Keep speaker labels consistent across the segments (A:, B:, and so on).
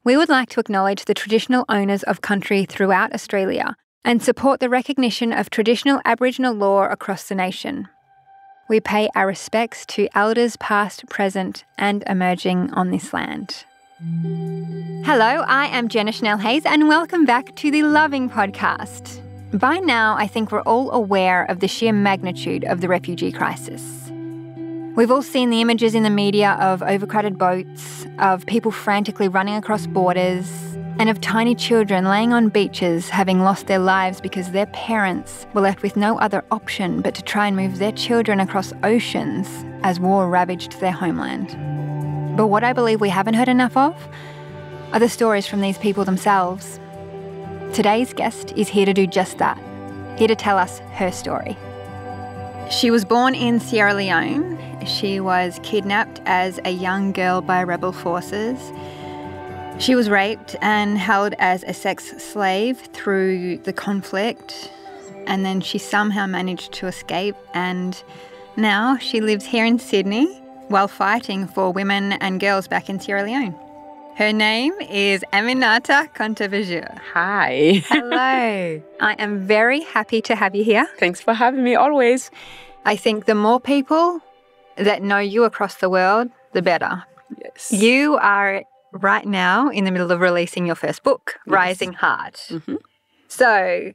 A: we would like to acknowledge the traditional owners of country throughout Australia and support the recognition of traditional Aboriginal law across the nation. We pay our respects to elders past, present and emerging on this land. Hello, I am Jenna Chanel Hayes and welcome back to the Loving Podcast. By now, I think we're all aware of the sheer magnitude of the refugee crisis. We've all seen the images in the media of overcrowded boats, of people frantically running across borders, and of tiny children laying on beaches having lost their lives because their parents were left with no other option but to try and move their children across oceans as war ravaged their homeland. But what I believe we haven't heard enough of are the stories from these people themselves. Today's guest is here to do just that, here to tell us her story. She was born in Sierra Leone. She was kidnapped as a young girl by rebel forces. She was raped and held as a sex slave through the conflict, and then she somehow managed to escape, and now she lives here in Sydney while fighting for women and girls back in Sierra Leone. Her name is Aminata Conteh-Biger.
B: Hi.
A: Hello. I am very happy to have you here.
B: Thanks for having me, always.
A: I think the more people that know you across the world, the better.
B: Yes.
A: You are right now in the middle of releasing your first book,
B: Yes.
A: Rising Heart.
B: Mm-hmm.
A: So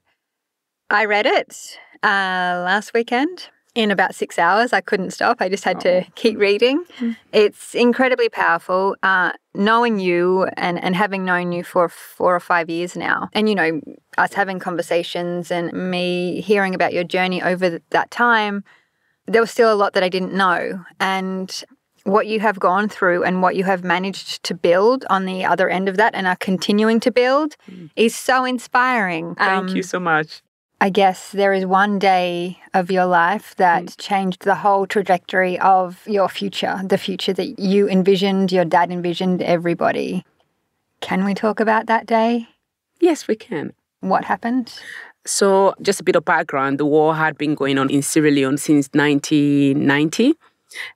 A: I read it last weekend in about 6 hours. I couldn't stop. I just had to keep reading.
B: Mm-hmm.
A: It's incredibly powerful. Knowing you and having known you for 4 or 5 years now, and, you know, us having conversations and me hearing about your journey over that time, there was still a lot that I didn't know. And what you have gone through and what you have managed to build on the other end of that and are continuing to build is so inspiring.
B: Thank you so much.
A: I guess there is one day of your life that changed the whole trajectory of your future, the future that you envisioned, your dad envisioned, everybody. Can we talk about that day?
B: Yes, we can.
A: What happened?
B: So just a bit of background. The war had been going on in Sierra Leone since 1990.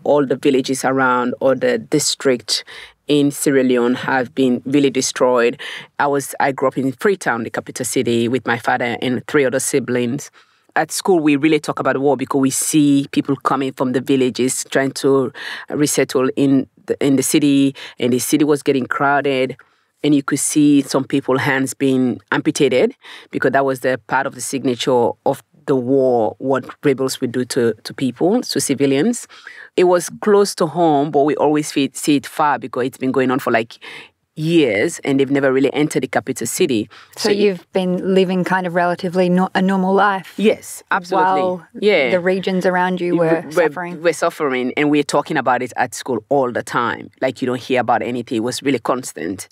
B: All the villages around or the district in Sierra Leone have been really destroyed. I grew up in Freetown, the capital city, with my father and 3 other siblings. At school, we really talk about the war because we see people coming from the villages trying to resettle in the city, and the city was getting crowded. And you could see some people's hands being amputated because that was the part of the signature of the war, what rebels would do to people, to civilians. It was close to home, but we always see it far because it's been going on for like years and they've never really entered the capital city.
A: So you've been living kind of relatively a normal life.
B: Yes, absolutely.
A: While the regions around you were suffering.
B: We're suffering, and we're talking about it at school all the time. Like, you don't hear about anything. It was really constant.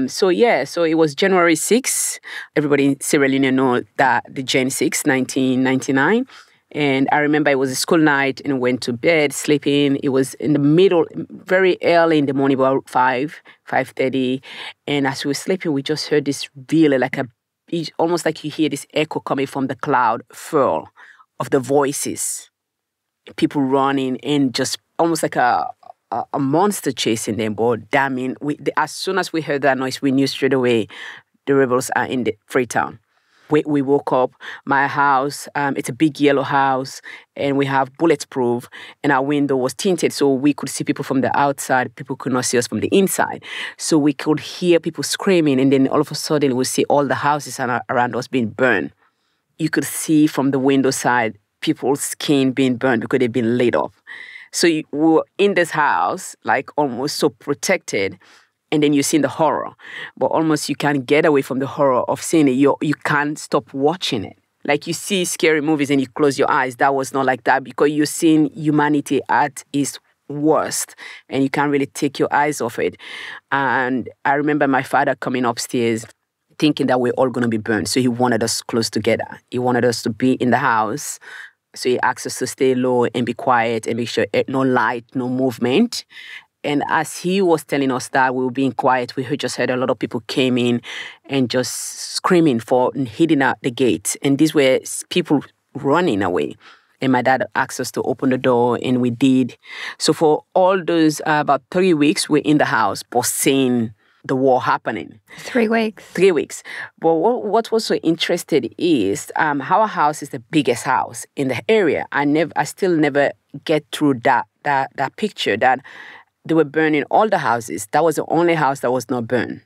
B: So it was January 6th. Everybody in Sierra Leone know that the Jan 6, 1999. And I remember it was a school night and went to bed, sleeping. It was in the middle, very early in the morning, about 5:30. And as we were sleeping, we just heard this really almost like you hear this echo coming from the cloud furl of the voices. People running and just almost like a monster chasing them. But damn, as soon as we heard that noise, we knew straight away the rebels are in the Freetown. We woke up, my house, it's a big yellow house, and we have bulletproof, and our window was tinted, so we could see people from the outside. People could not see us from the inside. So we could hear people screaming, and then all of a sudden, we see all the houses around us being burned. You could see from the window side, people's skin being burned because they've been lit up. So we were in this house, like almost so protected, and then you see the horror. But almost you can't get away from the horror of seeing it. You can't stop watching it. Like you see scary movies and you close your eyes. That was not like that because you're seeing humanity at its worst and you can't really take your eyes off it. And I remember my father coming upstairs thinking that we're all going to be burned. So he wanted us close together. He wanted us to be in the house. So he asked us to stay low and be quiet and make sure no light, no movement. And as he was telling us that we were being quiet, we just heard a lot of people came in and just screaming for and hitting at the gate. And these were people running away. And my dad asked us to open the door, and we did. So for all those about 3 weeks, we're in the house, but seeing the war happening.
A: 3 weeks.
B: 3 weeks. But what was so interesting is our house is the biggest house in the area. I still never get through that picture that they were burning all the houses. That was the only house that was not burned.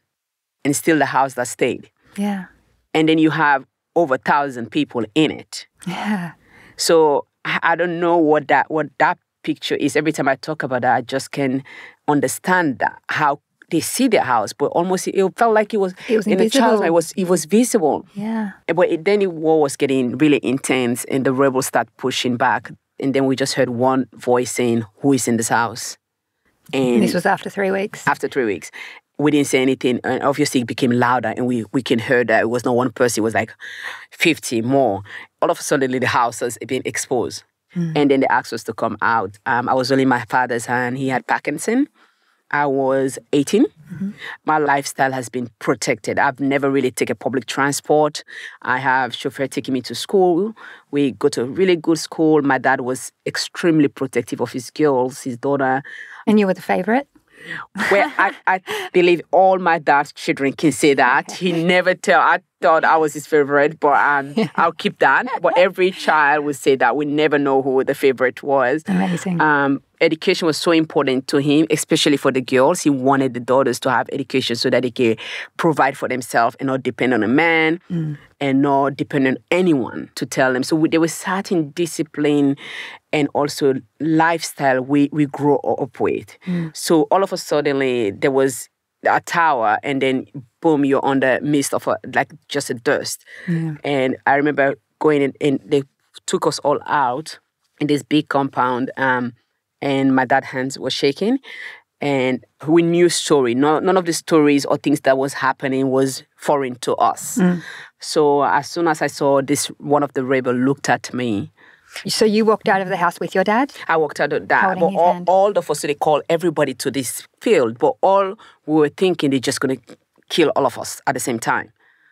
B: And still the house that stayed.
A: Yeah.
B: And then you have over 1,000 people in it.
A: Yeah.
B: So I don't know what that picture is. Every time I talk about that, I just can understand that, how they see their house, but almost it felt like it was in a child's mind. It was visible.
A: Yeah.
B: But then the war was getting really intense, and the rebels start pushing back, and then we just heard one voice saying, "Who is in this house?"
A: And this was after 3 weeks.
B: After 3 weeks. We didn't say anything, and obviously it became louder, and we can hear that it was not one person, it was like 50 more. All of a sudden, the house was being exposed. And then they asked us to come out. I was holding my father's hand. He had Parkinson. I was 18. My lifestyle has been protected. I've never really taken public transport. I have chauffeur taking me to school. We go to a really good school. My dad was extremely protective of his girls, his daughter.
A: And you were the favorite?
B: Well, I believe all my dad's children can say that. He never I thought I was his favorite, but I'll keep that. But every child would say that. We never know who the favorite was.
A: Amazing.
B: Education was so important to him, especially for the girls. He wanted the daughters to have education so that they can provide for themselves and not depend on a man and not depend on anyone to tell them. So there was certain discipline and also lifestyle we grew up with. So all of a sudden, there was a tower, and then boom, you're on the midst of just a dust. And I remember going in, and they took us all out in this big compound, and my dad's hands were shaking, and we knew story. None of the stories or things that was happening was foreign to us. So as soon as I saw this, one of the rebels looked at me.
A: So you walked out of the house with your dad?
B: I walked out of that.
A: Holding his hand.
B: All of us, so they called everybody to this field. But all we were thinking, they're just going to kill all of us at the same time.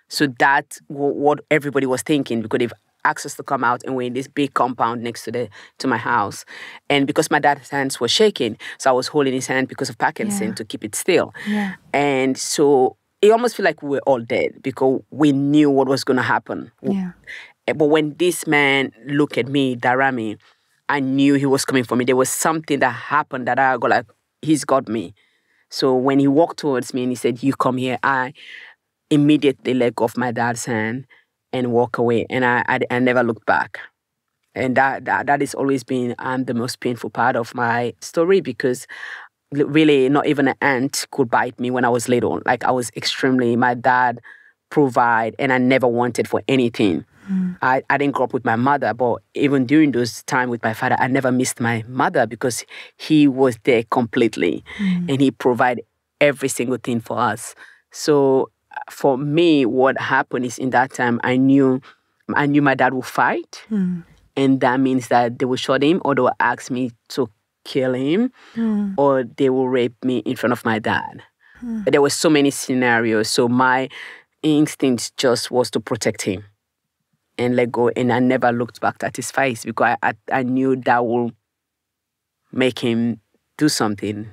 B: So that's what everybody was thinking, because they've asked us to come out, and we're in this big compound next to my house. And because my dad's hands were shaking, so I was holding his hand because of Parkinson to keep it still. And so it almost felt like we were all dead, because we knew what was going to happen. But when this man looked at me, Darami, I knew he was coming for me. There was something that happened that I go like, he's got me. So when he walked towards me and he said, "You come here," I immediately let go of my dad's hand and walk away. And I never looked back. And that has always been the most painful part of my story, because really not even an ant could bite me when I was little. Like, I was my dad provide, and I never wanted for anything. I didn't grow up with my mother, but even during those time with my father, I never missed my mother, because he was there completely and he provided every single thing for us. So for me, what happened is, in that time, I knew my dad would fight, and that means that they will shoot him, or they will ask me to kill him, or they will rape me in front of my dad. But there were so many scenarios, so my instinct just was to protect him and let go. And I never looked back at his face, because I knew that will make him do something,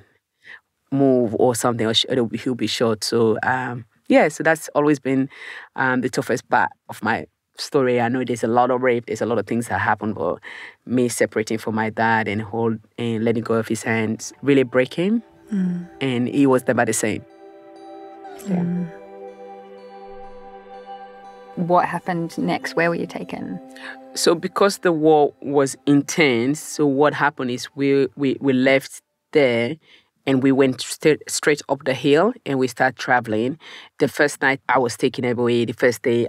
B: move or something, or he'll be shot. So, so that's always been the toughest part of my story. I know there's a lot of rape, there's a lot of things that happen, but me separating from my dad and letting go of his hands really break him. And he was never the same. Yeah.
A: What happened next? Where were you taken?
B: So because the war was intense, so what happened is we left there, and we went straight up the hill, and we started traveling. The first night I was taken away. The first day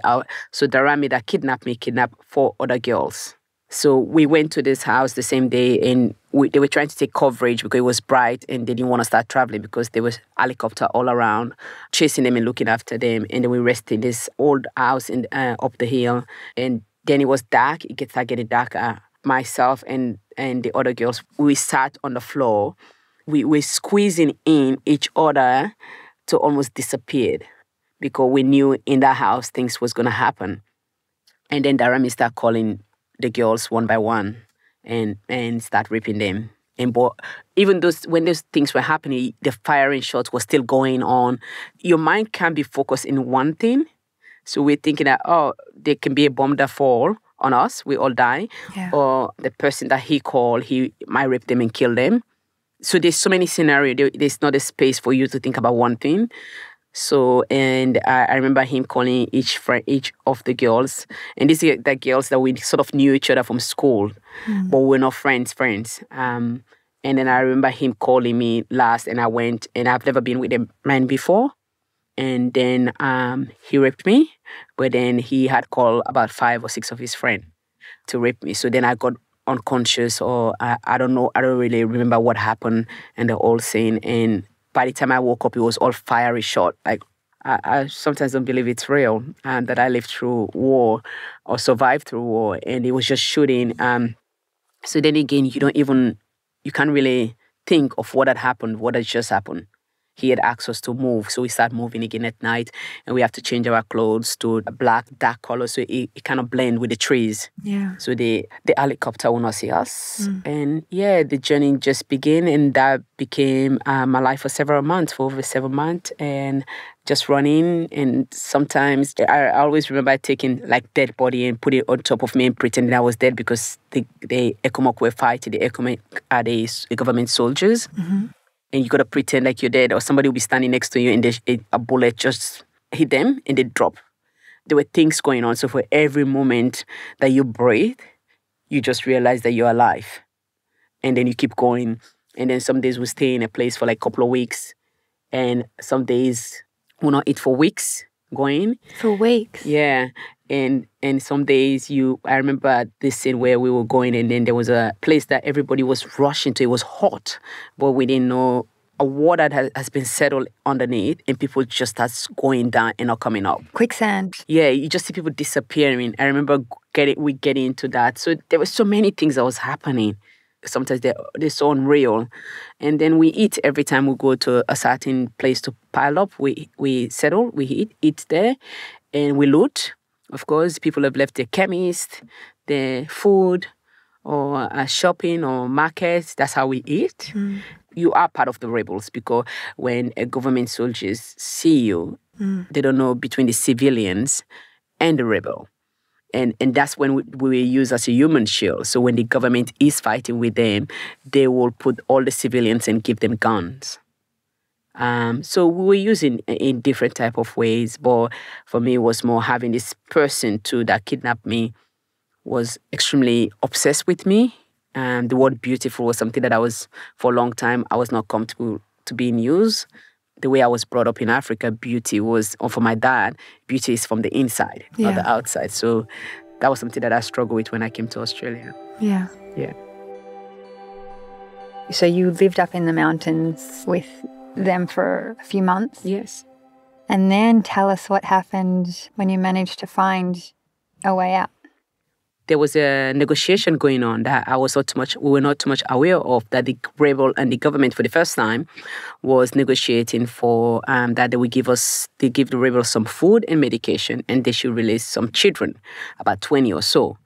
B: so Darami that kidnapped me kidnapped 4 other girls. So we went to this house the same day, and they were trying to take coverage because it was bright, and they didn't want to start traveling because there was helicopter all around chasing them and looking after them. And then we rested in this old house up the hill, and then it was dark. It started getting darker. Myself and the other girls, we sat on the floor. We were squeezing in each other to almost disappear, because we knew in that house things was going to happen. And then Darami started calling the girls one by one and start raping them. And but even when those things were happening, the firing shots were still going on. Your mind can't be focused in one thing. So we're thinking that, there can be a bomb that fall on us, we all die.
A: Yeah.
B: Or the person that he called, he might rape them and kill them. So there's so many scenarios. There's not a space for you to think about one thing. So, and I remember him calling each of the girls. And these are the girls that we sort of knew each other from school, but we're not friends. And then I remember him calling me last, and I went, and I've never been with a man before. And then he raped me, but then he had called about 5 or 6 of his friends to rape me. So then I got unconscious, or I don't know, I don't really remember what happened and the whole scene. And by the time I woke up, it was all fiery shot. Like, I sometimes don't believe it's real, and that I lived through war or survived through war, and it was just shooting. So then again, you can't really think of what had happened, what had just happened. He had asked us to move, so we start moving again at night, and we have to change our clothes to a black, dark color, so it kind of blend with the trees.
A: Yeah.
B: So the helicopter will not see us. And the journey just began, and that became my life for over 7 months, and just running. And sometimes I always remember taking like dead body and put it on top of me and pretending I was dead, because the ECOMOG were fighting. The ECOMOG are the government soldiers. And you got to pretend like you're dead, or somebody will be standing next to you and a bullet just hit them and they drop. There were things going on. So for every moment that you breathe, you just realize that you're alive. And then you keep going. And then some days we stay in a place for like a couple of weeks. And some days we'll not eat for weeks going.
A: For weeks?
B: Yeah. And some days I remember this scene where we were going, and then there was a place that everybody was rushing to. It was hot, but we didn't know a water has been settled underneath, and people just start going down and not coming up.
A: Quicksand.
B: Yeah, you just see people disappearing. I remember we getting into that. So there were so many things that was happening. Sometimes they're so unreal. And then we eat every time we go to a certain place to pile up. We settle, we eat there, and we loot. Of course, people have left their chemist, their food, or shopping or markets. That's how we eat. You are part of the rebels, because when government soldiers see you, they don't know between the civilians and the rebel. And that's when we were used as a human shield. So when the government is fighting with them, they will put all the civilians and give them guns. So we were using in different type of ways, but for me, it was more having this person that kidnapped me was extremely obsessed with me. The word beautiful was something that for a long time, I was not comfortable to being used. The way I was brought up in Africa, beauty was, or for my dad, beauty is from the inside, not the outside. So that was something that I struggled with when I came to Australia.
A: Yeah.
B: Yeah.
A: So you lived up in the mountains with them for a few months?
B: Yes.
A: And then tell us what happened when you managed to find a way out.
B: There was a negotiation going on that we were not too much aware of, that the rebel and the government for the first time was negotiating for that they give the rebels some food and medication, and they should release some children, about 20 or so.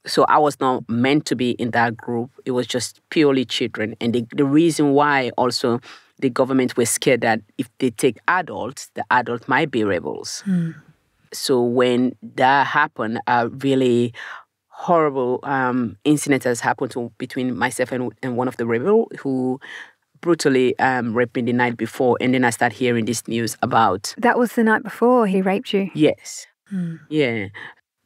B: So I was not meant to be in that group. It was just purely children. And the reason why also the government were scared that if they take adults, the adults might be rebels. So when that happened, a really horrible incident has happened between myself and one of the rebels who brutally raped me the night before. And then I started hearing this news about...
A: That was the night before he raped you?
B: Yes. Yeah.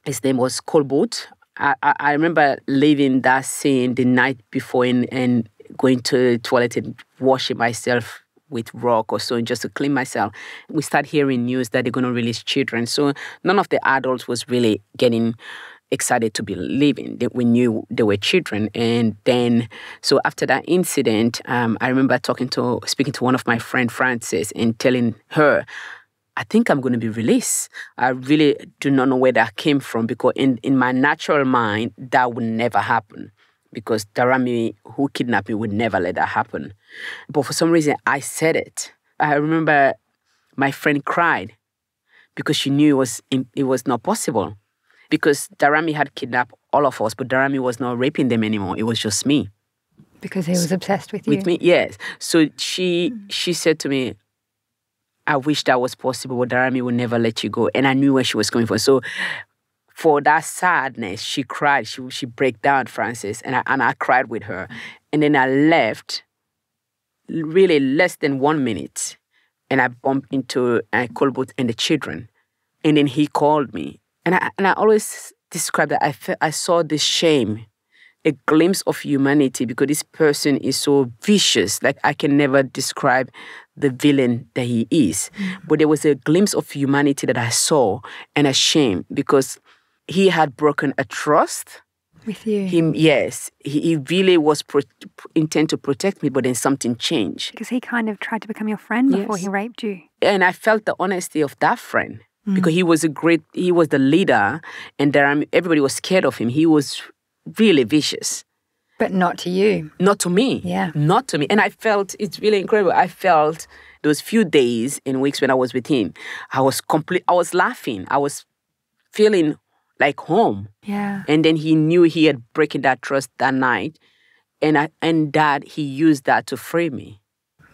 B: His name was Colbert. I remember leaving that scene the night before and going to the toilet and washing myself with rock or so just to clean myself. We start hearing news that they're going to release children. So none of the adults was really getting excited to be leaving. We knew they were children. And then, so after that incident, I remember speaking to one of my friend, Frances, and telling her, I think I'm going to be released. I really do not know where that came from, because in my natural mind, that would never happen. Because Darami, who kidnapped me, would never let that happen. But for some reason, I said it. I remember my friend cried because she knew it was not possible. Because Darami had kidnapped all of us, but Darami was not raping them anymore. It was just me.
A: Because he was obsessed with you.
B: With me, yes. So she said to me, I wish that was possible, but Darami would never let you go. And I knew where she was coming from. So for that sadness, she cried. She broke down, Francis, and I cried with her. And then I left, really less than 1 minute, and I bumped into Colbert and the children. And then he called me. And I always describe that I saw this shame, a glimpse of humanity, because this person is so vicious. Like, I can never describe the villain that he is. But there was a glimpse of humanity that I saw, and a shame, because he had broken a trust.
A: With you?
B: He really was intent to protect me, but then something changed.
A: Because he kind of tried to become your friend before he raped you.
B: And I felt the honesty of that friend, because he was the leader, and everybody was scared of him. He was really vicious.
A: But not to you.
B: Not to me.
A: Yeah. Not
B: to me. And I felt, it's really incredible. I felt those few days and weeks when I was with him, I was laughing. I was feeling like home.
A: Yeah.
B: And then he knew he had broken that trust that night. And that he used that to free me.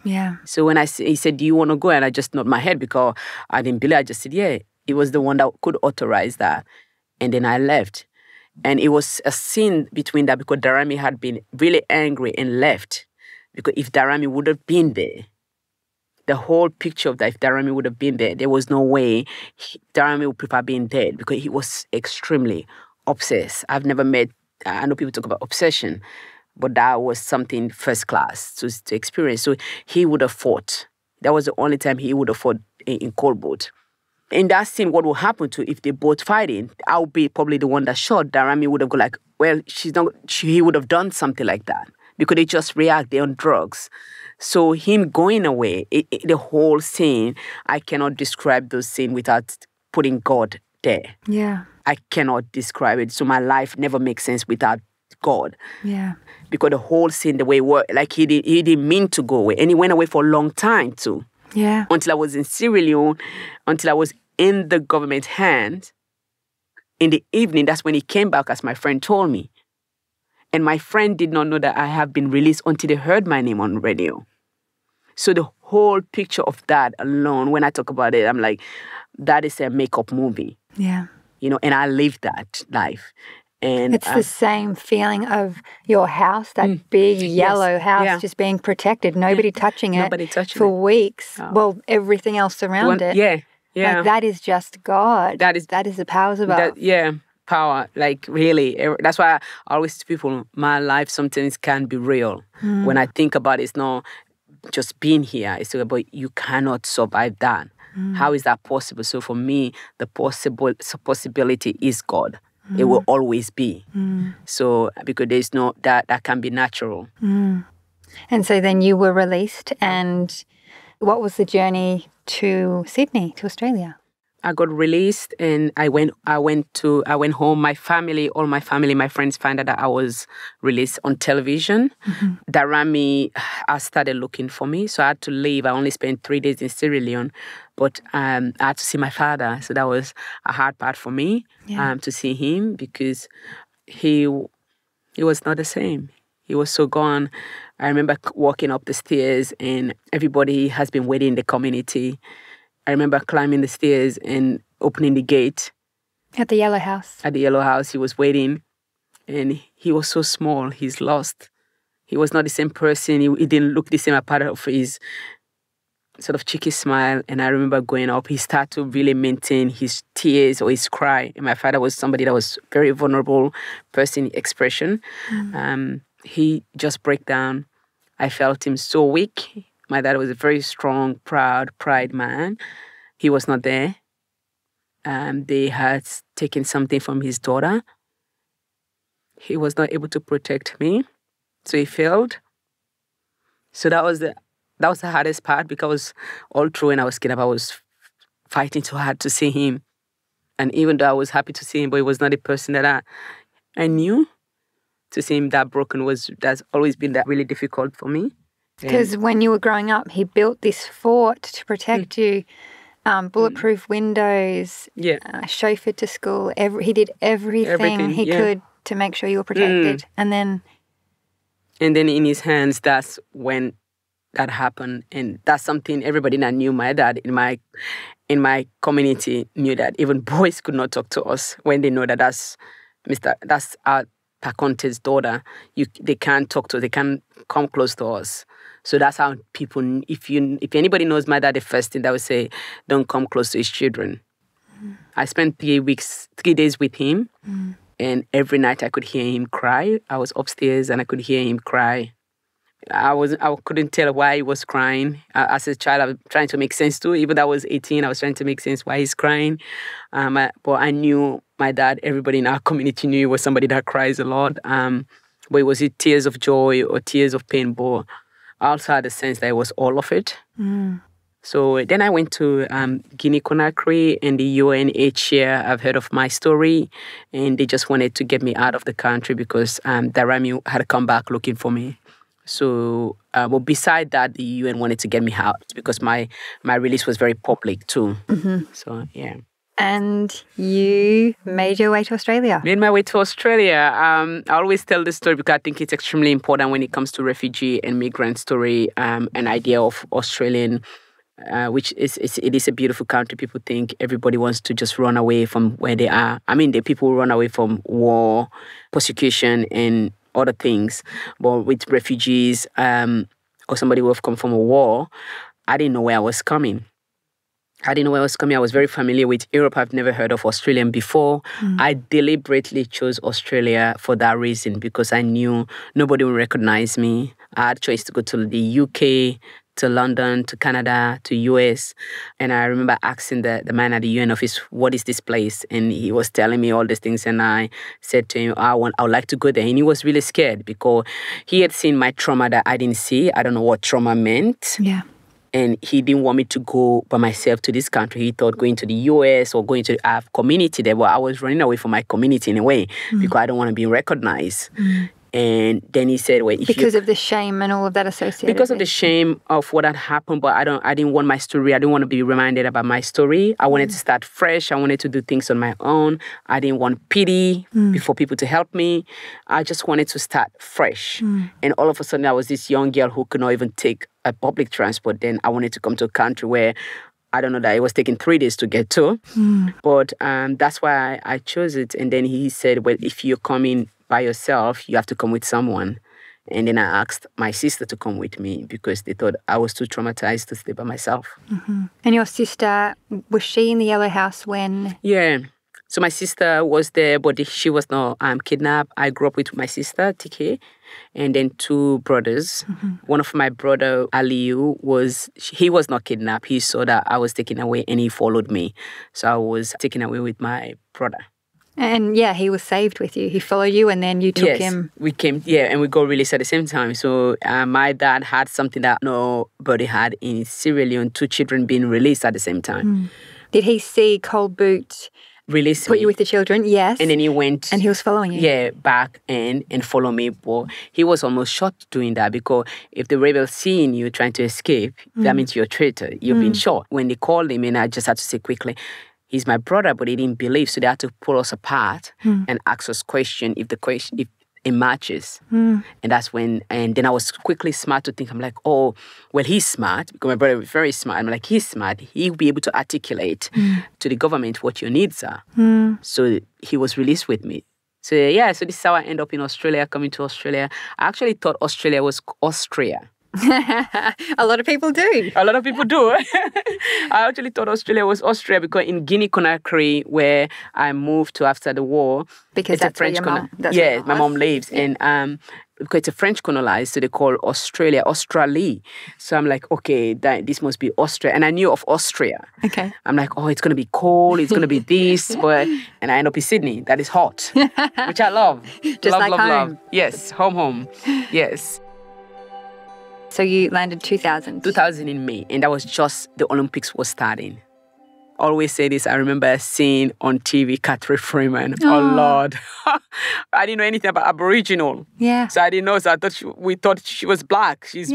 A: Yeah.
B: So when he said, do you want to go? And I just nodded my head because I didn't believe. I just said, yeah. He was the one that could authorize that. And then I left. And it was a scene between that, because Darami had been really angry and left. Because if Darami would have been there, the whole picture of that, if Darami would have been there, there was no way Darami would prefer being dead, because he was extremely obsessed. I know people talk about obsession, but that was something first class to experience. So he would have fought. That was the only time he would have fought in Colbert. In that scene, what will happen to if they both fighting? I'll be probably the one that shot. Darami would have gone like, well, he would have done something like that, because they just react. They're on drugs. So him going away, the whole scene, I cannot describe those scenes without putting God there.
A: Yeah.
B: I cannot describe it. So my life never makes sense without God.
A: Yeah.
B: Because the whole scene, the way it worked, like he didn't mean to go away. And he went away for a long time too.
A: Yeah.
B: Until I was in Sierra Leone, until I was in the government hand. In the evening, that's when he came back, as my friend told me. And my friend did not know that I have been released until they heard my name on radio. So the whole picture of that alone, when I talk about it, I'm like, that is a makeup movie.
A: Yeah.
B: And I lived that life. And
A: it's the same feeling of your house, that big yellow house just being protected, nobody touching it for weeks. Oh. Well, everything else around it.
B: Yeah, yeah.
A: Like, that is just God. That is the powers above.
B: Power. Like, really. That's why I always tell people, my life sometimes can be real. When I think about it, it's not just being here. It's about you cannot survive that. How is that possible? So for me, the possibility is God. It will always be. So, because there's no, that can be natural.
A: And so then you were released, and what was the journey to Sydney, to Australia?
B: I got released, and I went home. My friends found out that I was released on television. Darami started looking for me, so I had to leave. I only spent 3 days in Sierra Leone, but I had to see my father. So that was a hard part for me, to see him, because he was not the same. He was so gone. I remember walking up the stairs, and everybody has been waiting in the community. I remember climbing the stairs and opening the gate.
A: At the Yellow House? At
B: the Yellow House. He was waiting. And he was so small. He's lost. He was not the same person. He didn't look the same apart of his sort of cheeky smile. And I remember going up. He started to really maintain his tears or his cry. And my father was somebody that was very vulnerable person expression. He just broke down. I felt him so weak. My dad was a very strong, proud, pride man. He was not there. They had taken something from his daughter. He was not able to protect me, so he failed. So that was the hardest part, because all through when I was kidnapped, I was fighting too hard to see him. And even though I was happy to see him, but he was not the person that I knew. To see him that broken that's always been that really difficult for me.
A: Because when you were growing up, he built this fort to protect you, bulletproof windows, chauffeur to school. He did everything he could to make sure you were protected. And then
B: And then in his hands, that's when that happened. And that's something everybody that knew my dad in my community knew, that even boys could not talk to us when they know that that's our Conteh's daughter. They can't talk to us, they can't come close to us. So that's how people, if anybody knows my dad, the first thing they would say, don't come close to his children. I spent 3 days with him, and every night I could hear him cry. I was upstairs and I could hear him cry. I couldn't tell why he was crying. As a child, I was trying to make sense too. Even though I was 18, I was trying to make sense why he's crying. But I knew my dad. Everybody in our community knew he was somebody that cries a lot. But was it tears of joy or tears of pain? But I also had a sense that it was all of it. So then I went to Guinea-Conakry, and the UNHCR, I've heard of my story, and they just wanted to get me out of the country because Darami had come back looking for me. So, but beside that, the UN wanted to get me out because my release was very public too. So, yeah.
A: And you made your way to Australia.
B: Made my way to Australia. I always tell this story because I think it's extremely important when it comes to refugee and migrant story, an idea of Australian, which it is a beautiful country. People think everybody wants to just run away from where they are. I mean, the people run away from war, persecution, and other things. But with refugees or somebody who have come from a war, I didn't know where I was coming. I was very familiar with Europe. I've never heard of Australia before. I deliberately chose Australia for that reason because I knew nobody would recognize me. I had a choice to go to the UK, to London, to Canada, to US. And I remember asking the man at the UN office, what is this place? And he was telling me all these things. And I said to him, I would like to go there. And he was really scared because he had seen my trauma that I didn't see. I don't know what trauma meant.
A: Yeah.
B: And he didn't want me to go by myself to this country. He thought going to the US or going to our community there. But I was running away from my community in a way because I don't want to be recognized. And then he said, well,
A: because of the shame and all of that associated
B: because of the shame of what had happened, but I didn't want my story. I didn't want to be reminded about my story. I wanted to start fresh. I wanted to do things on my own. I didn't want pity before people to help me. I just wanted to start fresh. And all of a sudden, I was this young girl who could not even take a public transport. Then I wanted to come to a country where I don't know that it was taking 3 days to get to. But that's why I chose it. And then he said, well, if you're coming by yourself, you have to come with someone. And then I asked my sister to come with me because they thought I was too traumatized to stay by myself.
A: And your sister, was she in the Yellow House when?
B: Yeah. So my sister was there, but she was not kidnapped. I grew up with my sister, TK, and then 2 brothers. One of my brother, Aliyu, he was not kidnapped. He saw that I was taken away and he followed me. So I was taken away with my brother.
A: And yeah, he was saved with you. He followed you and then you took him.
B: We came, and we got released at the same time. So my dad had something that nobody had in Sierra Leone, 2 children being released at the same time.
A: Did he see Cold Boot
B: release
A: put you with the children? Yes.
B: And then he went.
A: And he was following you?
B: Yeah, back and follow me. But he was almost shot doing that because if the rebels seeing you trying to escape, that means you're a traitor. You've been shot. When they called him, and I just had to say quickly, he's my brother, but he didn't believe. So they had to pull us apart and ask us question if it matches. And that's when, and then I was quickly smart to think, I'm like, oh, well, he's smart because my brother is very smart. I'm like, he's smart. He'll be able to articulate to the government what your needs are. So he was released with me. So yeah, so this is how I end up in Australia, coming to Australia. I actually thought Australia was Austria.
A: A lot of people do.
B: A lot of people do. I actually thought Australia was Austria because in Guinea-Conakry, where I moved to after the war,
A: because that's where your mom.
B: Yeah, my mom lives, and because it's a French colonized, so they call Australia Australie. So I'm like, okay, this must be Austria, and I knew of Austria.
A: Okay,
B: I'm like, oh, it's gonna be cold, it's gonna be this, and I end up in Sydney. That is hot, which I love.
A: Just like home.
B: Love. Yes, home. Yes.
A: So you landed 2000?
B: 2000 in May, and that was just the Olympics was starting. always say this. I remember seeing on TV Catherine Freeman. Oh, Lord. I didn't know anything about Aboriginal.
A: Yeah.
B: So I didn't know. So we thought she was black. She's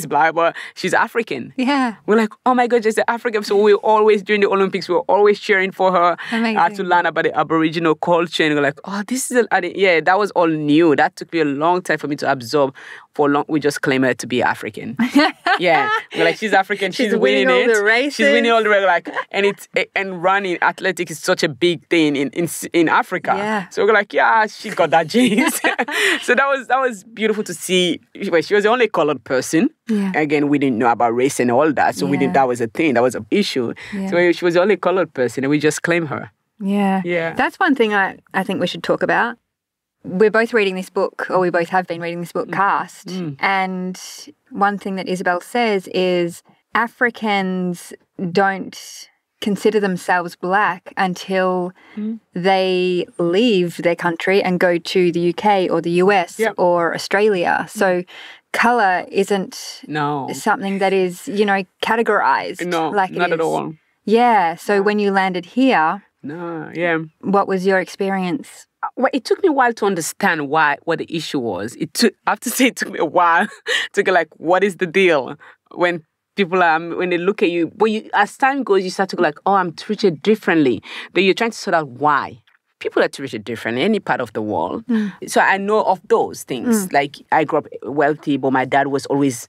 B: black, but she's African.
A: Yeah.
B: We're like, oh my God, she's African. So we were always, during the Olympics, we were always cheering for her.
A: Amazing.
B: I had to learn about the Aboriginal culture. And we're like, oh, this is, that was all new. That took me a long time for me to absorb. We just claim her to be African. Yeah. We're like, she's African. She's winning
A: all
B: it.
A: the races.
B: She's winning all the races. And running athletics is such a big thing in Africa.
A: Yeah.
B: So we're like, yeah, she got that genes. So that was beautiful to see. Well, she was the only colored person.
A: Yeah.
B: Again, we didn't know about race and all that. So that was a thing. That was an issue. Yeah. So she was the only colored person and we just claim her.
A: Yeah.
B: Yeah.
A: That's one thing I think we should talk about. We're both reading this book, or we both have been reading this book, Caste. And one thing that Isabel says is Africans don't consider themselves black until they leave their country and go to the UK or the US or Australia. So colour isn't something that is, categorised.
B: No,
A: like
B: not at all.
A: Yeah. So when you landed here, what was your experience?
B: Well, it took me a while to understand what the issue was. I have to say it took me a while to go like, what is the deal? When people when they look at you, but as time goes, you start to go like, oh, I'm treated differently. Then you're trying to sort out why. People are treated different in any part of the world. So I know of those things. Like I grew up wealthy, but my dad was always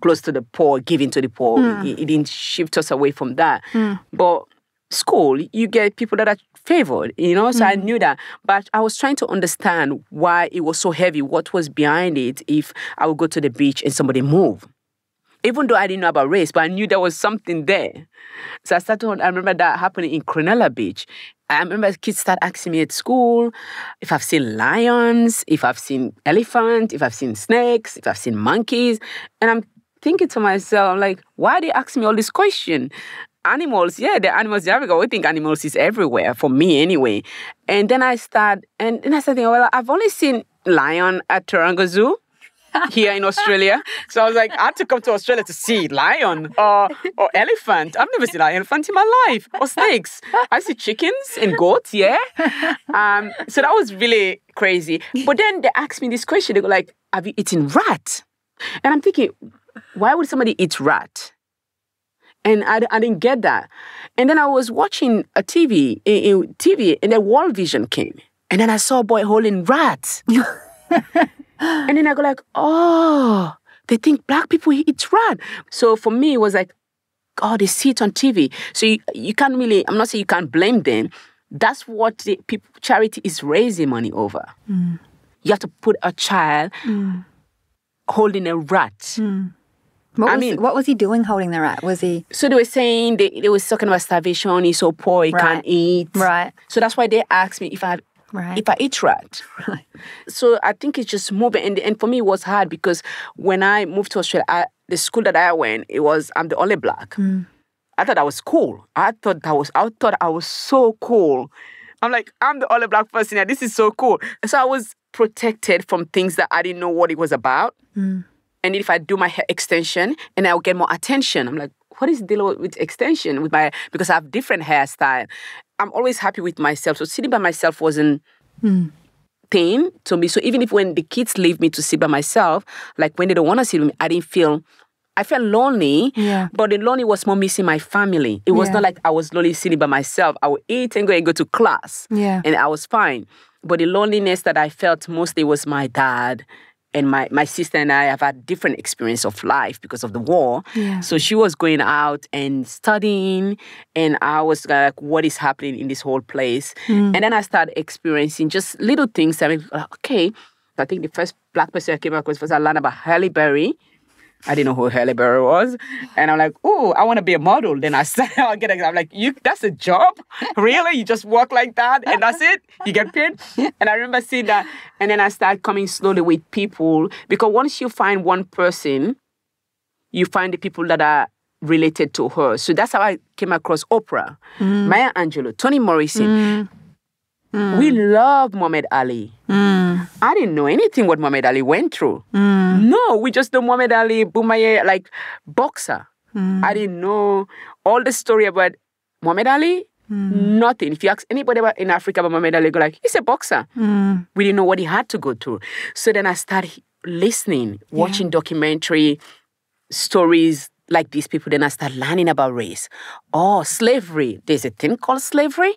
B: close to the poor, giving to the poor. He didn't shift us away from that. But school, you get people that are favored, so I knew that. But I was trying to understand why it was so heavy, what was behind it if I would go to the beach and somebody move. Even though I didn't know about race, but I knew there was something there. So I remember that happening in Cronulla Beach. I remember kids start asking me at school if I've seen lions, if I've seen elephants, if I've seen snakes, if I've seen monkeys. And I'm thinking to myself, like, why are they asking me all these questions? Animals, they're animals in Africa. We think animals is everywhere, for me anyway. And then I started thinking, well, I've only seen lion at Taronga Zoo here in Australia. So I was like, I had to come to Australia to see lion or elephant. I've never seen an elephant in my life. Or snakes. I see chickens and goats, So that was really crazy. But then they asked me this question. They go like, have you eaten rat? And I'm thinking, why would somebody eat rat? And I didn't get that. And then I was watching a TV, and then World Vision came. And then I saw a boy holding rats. And then I go like, oh, they think black people eat rat. So for me, it was like, oh, they see it on TV. So you can't really, I'm not saying you can't blame them. That's what charity is raising money over. You have to put a child holding a rat.
A: What was he doing holding the rat? Was he...
B: So they were saying, they were talking about starvation, he's so poor, he can't eat.
A: Right.
B: So that's why they asked me if I eat rat.
A: Right.
B: So I think it's just moving. And for me, it was hard because when I moved to Australia, the school that I went, I'm the only black. I thought I was cool. I thought I was so cool. I'm like, I'm the only black person here. This is so cool. So I was protected from things that I didn't know what it was about. And if I do my hair extension, and I'll get more attention. I'm like, what is the deal with extension? Because I have different hairstyle. I'm always happy with myself. So sitting by myself wasn't thing to me. So even if when the kids leave me to sit by myself, like when they don't want to sit with me, I felt lonely. Yeah. But the lonely was more missing my family. It was not like I was lonely sitting by myself. I would eat and go to class. Yeah. And I was fine. But the loneliness that I felt mostly was my dad. And my sister and I have had different experience of life because of the war. Yeah. So she was going out and studying, and I was like, what is happening in this whole place? And then I started experiencing just little things. I mean, okay, I think the first black person I came across was I learned about Halle Berry. I didn't know who Halle Berry was. And I'm like, oh, I want to be a model. Then I'm like, that's a job? Really? You just work like that and that's it? You get paid? And I remember seeing that. And then I started coming slowly with people. Because once you find one person, you find the people that are related to her. So that's how I came across Oprah, Maya Angelou, Toni Morrison. We love Muhammad Ali. I didn't know anything what Muhammad Ali went through. No, we just know Muhammad Ali, Boumaier, like boxer. I didn't know all the story about Muhammad Ali, nothing. If you ask anybody in Africa about Muhammad Ali, they go like, he's a boxer. We didn't know what he had to go through. So then I started listening, watching documentary stories like these people. Then I started learning about race. Oh, slavery. There's a thing called slavery.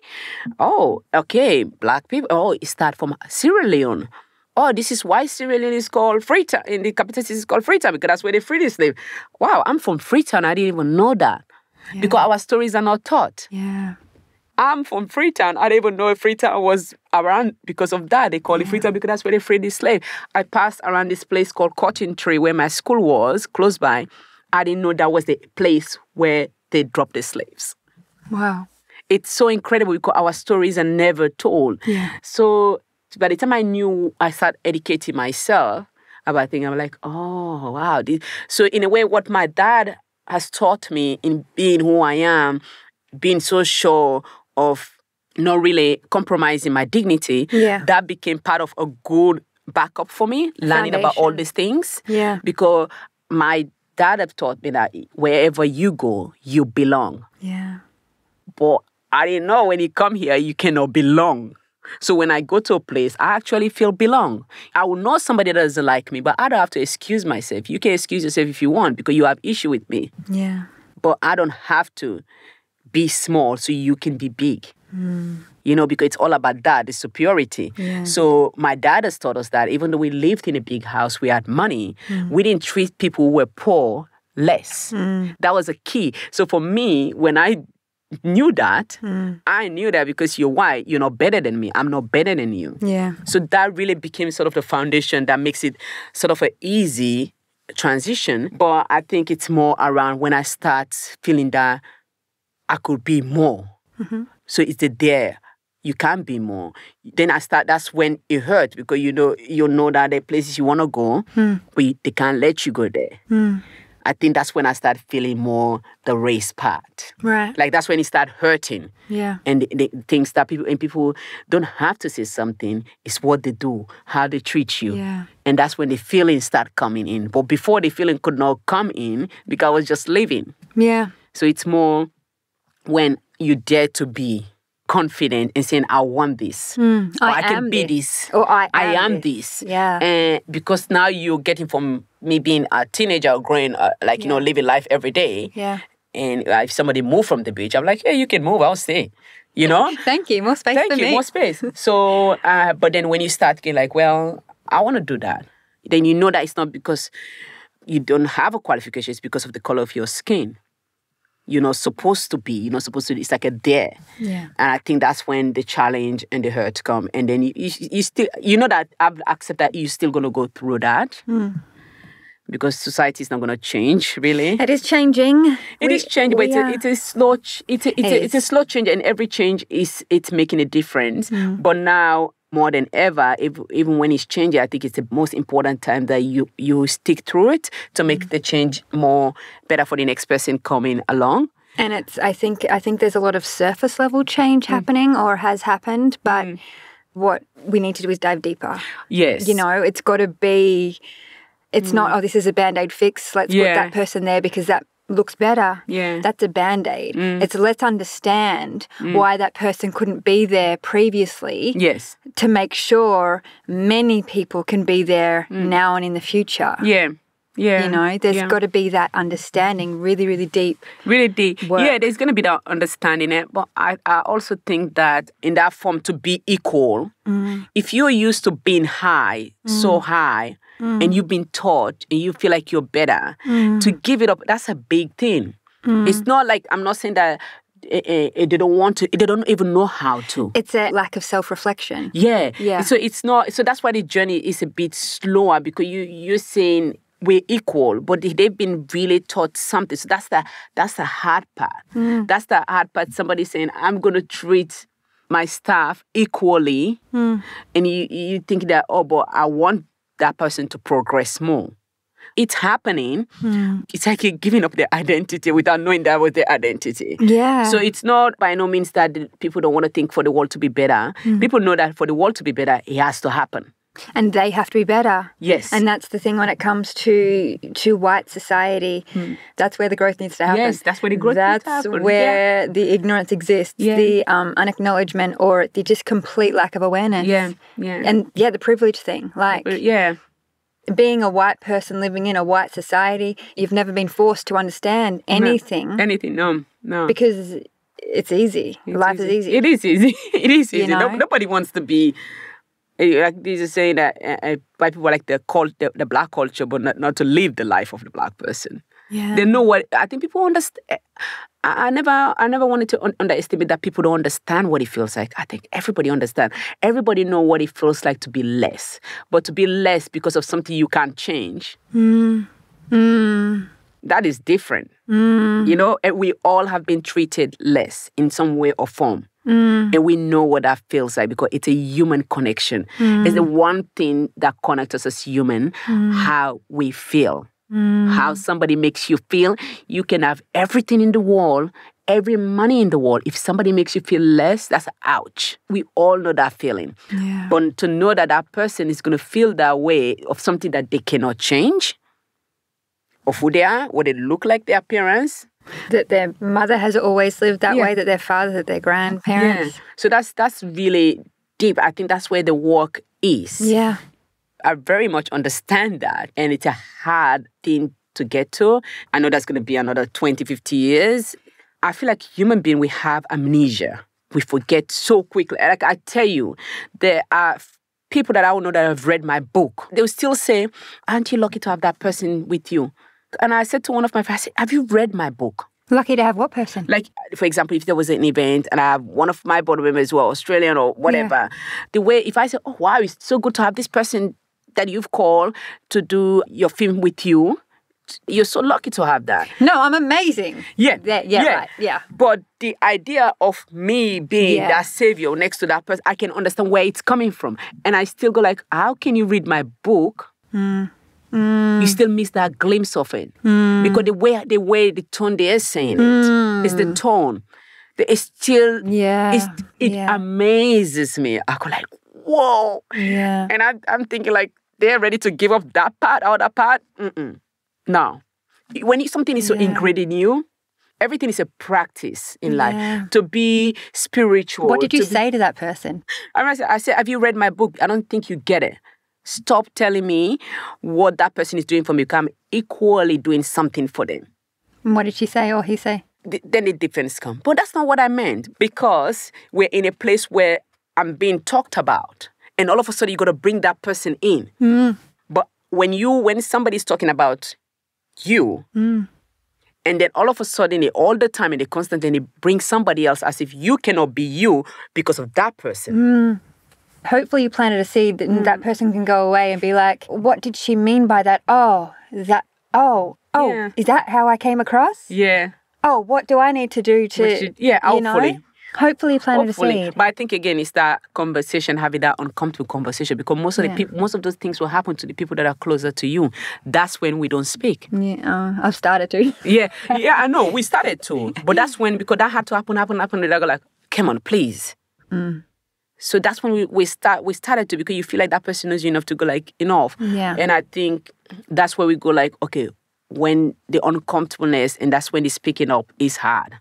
B: Oh, okay. Black people. Oh, it started from Sierra Leone. Oh, this is why Sierra Leone is called Freetown. In the capital city is called Freetown because that's where they freed the slave. Wow, I'm from Freetown. I didn't even know that. Because our stories are not taught.
A: Yeah.
B: I'm from Freetown. I didn't even know Freetown was around because of that. They call it Freetown because that's where they freed the slave. I passed around this place called Cotton Tree where my school was, close by. I didn't know that was the place where they dropped the slaves.
A: Wow.
B: It's so incredible because our stories are never told.
A: Yeah.
B: So by the time I started educating myself about things, I'm like, oh, wow. So in a way, what my dad has taught me in being who I am, being so sure of not really compromising my dignity, that became part of a good backup for me, learning about all these things.
A: Yeah.
B: Because my dad have taught me that wherever you go, you belong.
A: Yeah.
B: But I didn't know when you come here, you cannot belong. So when I go to a place, I actually feel belong. I will know somebody that doesn't like me, but I don't have to excuse myself. You can excuse yourself if you want because you have issue with me.
A: Yeah.
B: But I don't have to be small so you can be big. You know, because it's all about that, the superiority.
A: Yeah.
B: So my dad has taught us that even though we lived in a big house, we had money, we didn't treat people who were poor less. That was a key. So for me, when I knew that, I knew that because you're white, you're not better than me. I'm not better than you.
A: Yeah.
B: So that really became sort of the foundation that makes it sort of an easy transition. But I think it's more around when I start feeling that I could be more. So it's the there. You can be more. Then that's when it hurts because you know that there are places you want to go, but they can't let you go there. I think that's when I start feeling more the race part.
A: Right.
B: Like that's when it started hurting.
A: Yeah.
B: And the things that people don't have to say something. It's what they do, how they treat you.
A: Yeah.
B: And that's when the feelings start coming in. But before the feeling could not come in because I was just living.
A: Yeah.
B: So it's more when you dare to be confident and saying, I want this. Or I can be this.
A: Or I
B: am this.
A: Yeah.
B: And because now you're getting from me being a teenager growing, living life every day.
A: Yeah.
B: And if somebody move from the beach, I'm like, yeah, you can move, I'll stay. You know?
A: Thank you. More space for me.
B: More space. So, but then when you start getting like, well, I want to do that. Then you know that it's not because you don't have a qualification, it's because of the color of your skin. You're not supposed to be. You're not supposed to. It's like a dare.
A: Yeah.
B: And I think that's when the challenge and the hurt come. And then you still, that I've accepted that you're still going to go through that. Because society is not going to change, really.
A: It is changing.
B: It is changing, but it's a slow. It's a slow change, and every change it's making a difference. But now, more than ever, even when it's changing, I think it's the most important time that you stick through it to make the change more better for the next person coming along.
A: And I think there's a lot of surface level change happening or has happened, but what we need to do is dive deeper.
B: Yes.
A: It's got to be, it's not, this is a Band-Aid fix, let's put that person there because that looks better.
B: Yeah.
A: That's a Band-Aid. It's let's understand why that person couldn't be there previously.
B: Yes.
A: To make sure many people can be there now and in the future.
B: Yeah. Yeah.
A: There's got to be that understanding, really, really deep.
B: Really deep.
A: Work.
B: Yeah, there's going to be that understanding it. But I also think that in that form to be equal, if you're used to being high, so high, and you've been taught and you feel like you're better, to give it up, that's a big thing. It's not like, I'm not saying that they don't want to, they don't even know how to.
A: It's a lack of self-reflection.
B: Yeah. So it's not, so that's why the journey is a bit slower because you're saying, we're equal, but they've been really taught something. So that's the hard part. That's the hard part. Somebody saying, I'm going to treat my staff equally. And you think that, but I want that person to progress more. It's happening. It's like you're giving up their identity without knowing that was their identity.
A: Yeah.
B: So it's not by no means that people don't want to think for the world to be better. People know that for the world to be better, it has to happen.
A: And they have to be better.
B: Yes.
A: And that's the thing when it comes to white society. That's where the growth needs to happen.
B: Yes, that's where the growth needs to happen.
A: That's where the ignorance exists, the unacknowledgement or the just complete lack of awareness.
B: Yeah.
A: And the privilege thing. Like, being a white person living in a white society, you've never been forced to understand anything.
B: No.
A: Because it's easy. Life is easy.
B: It is easy. It is easy.
A: You know?
B: Nobody wants to be... Like these are saying that white people like the black culture, but not to live the life of the black person.
A: Yeah.
B: They know what I think people understand. I never wanted to underestimate that people don't understand what it feels like. I think everybody understands. Everybody know what it feels like to be less, but to be less because of something you can't change. That is different. You know, and we all have been treated less in some way or form. And we know what that feels like because it's a human connection. It's the one thing that connects us as human, how we feel. How somebody makes you feel. You can have everything in the world, every money in the world. If somebody makes you feel less, that's ouch. We all know that feeling.
A: Yeah.
B: But to know that that person is going to feel that way of something that they cannot change, of who they are, what they look like, their appearance.
A: That their mother has always lived that way, that their father, that their grandparents.
B: So that's really deep. I think that's where the work is.
A: Yeah.
B: I very much understand that. And it's a hard thing to get to. I know that's going to be another 20, 50 years. I feel like human beings, we have amnesia. We forget so quickly. Like I tell you, there are people that I know that have read my book. They will still say, aren't you lucky to have that person with you? And I said to one of my friends, have you read my book?
A: Lucky to have what person?
B: Like, for example, if there was an event and I have one of my board members who are Australian or whatever, the way, if I say, oh, wow, it's so good to have this person that you've called to do your film with you, you're so lucky to have that.
A: No, I'm amazing. Right.
B: But the idea of me being that savior next to that person, I can understand where it's coming from. And I still go like, how can you read my book? You still miss that glimpse of it. Because the way the tone they are saying it is the tone. It's still, it amazes me. I go like, whoa.
A: Yeah.
B: And I'm thinking like, they're ready to give up that part or that part? No. When something is so ingrained in you, everything is a practice in life. To be spiritual.
A: What did you say to that person?
B: I said, have you read my book? I don't think you get it. Stop telling me what that person is doing for me. I'm equally doing something for them.
A: And what did she say or he say?
B: Then the difference comes. But that's not what I meant. Because we're in a place where I'm being talked about. And all of a sudden, you got to bring that person in. But when somebody's talking about you, and then all of a sudden, all the time, and they constantly bring somebody else as if you cannot be you because of that person.
A: Hopefully you planted a seed that that person can go away and be like, what did she mean by that? Is that how I came across?
B: Yeah.
A: Oh, what do I need to do to,
B: hopefully.
A: Hopefully you planted a seed.
B: But I think, again, it's that conversation, having that uncomfortable conversation, because most of the people, most of those things will happen to the people that are closer to you. That's when we don't speak.
A: Yeah, I've started to.
B: yeah, I know. We started to. But that's when, because that had to happen, and they go like, come on, please. So that's when we started to, because you feel like that person knows you enough to go like, enough.
A: Yeah.
B: And I think that's where we go like, okay, when the uncomfortableness, and that's when the speaking up is hard.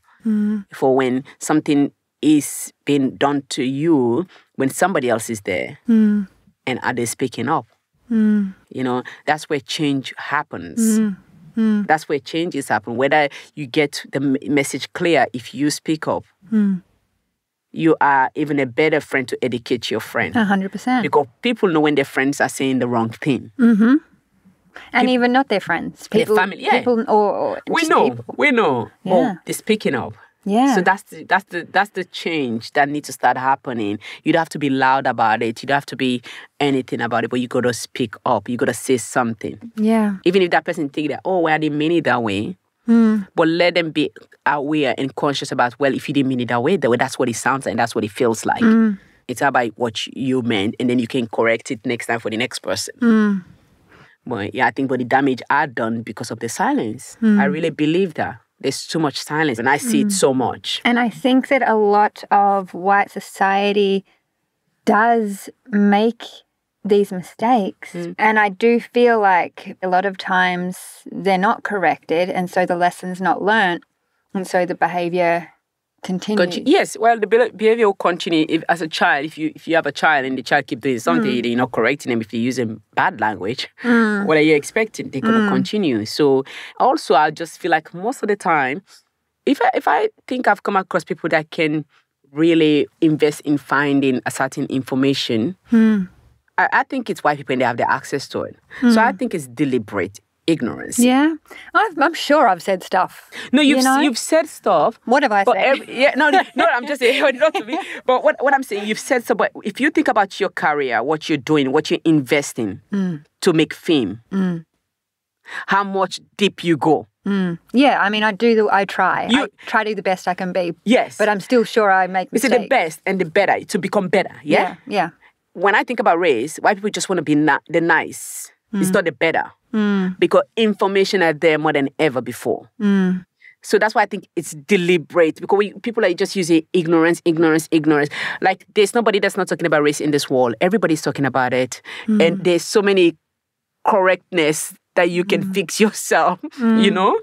B: For when something is being done to you, when somebody else is there, and are they speaking up? You know, that's where change happens. That's where changes happen. Whether you get the message clear, if you speak up, you are even a better friend to educate your friend.
A: 100%.
B: Because people know when their friends are saying the wrong thing.
A: And even not their friends. People,
B: their family,
A: people or
B: we know.
A: People.
B: We know.
A: Yeah.
B: Oh, they're speaking up.
A: Yeah.
B: So that's the change that needs to start happening. You don't have to be loud about it. You don't have to be anything about it, but you got to speak up. You got to say something.
A: Yeah.
B: Even if that person think that, oh, well, I didn't mean it that way. But let them be aware and conscious about, well, if you didn't mean it that way, that's what it sounds like and that's what it feels like. It's about what you meant, and then you can correct it next time for the next person. But yeah, I think the damage are done because of the silence. I really believe that. There's too much silence, and I see it so much.
A: And I think that a lot of white society does make these mistakes. And I do feel like a lot of times they're not corrected, and so the lesson's not learnt, and so the behaviour continues.
B: Yes, well, the behaviour will continue as a child. If you have a child and the child keeps doing something, you're not correcting them. If you're using bad language, what are you expecting? They're going to continue. So also, I just feel like most of the time, if I think I've come across people that can really invest in finding a certain information, I think it's white people and they have the access to it. So I think it's deliberate ignorance.
A: Yeah, I'm sure I've said stuff.
B: No, you've said stuff.
A: What have I said?
B: No, I'm just saying, not to me. But what I'm saying, you've said stuff. But if you think about your career, what you're doing, what you're investing to make fame, how much deep you go.
A: Yeah, I mean, I try. I try to do the best I can be.
B: Yes.
A: But I'm still sure I make mistakes.
B: It's the best and the better, to become better, yeah?
A: Yeah.
B: When I think about race, white people just want to be the nice. It's not the better. Because information are there more than ever before. So that's why I think it's deliberate. Because people are just using ignorance. Like, there's nobody that's not talking about race in this world. Everybody's talking about it. And there's so many correctness that you can fix yourself, you know?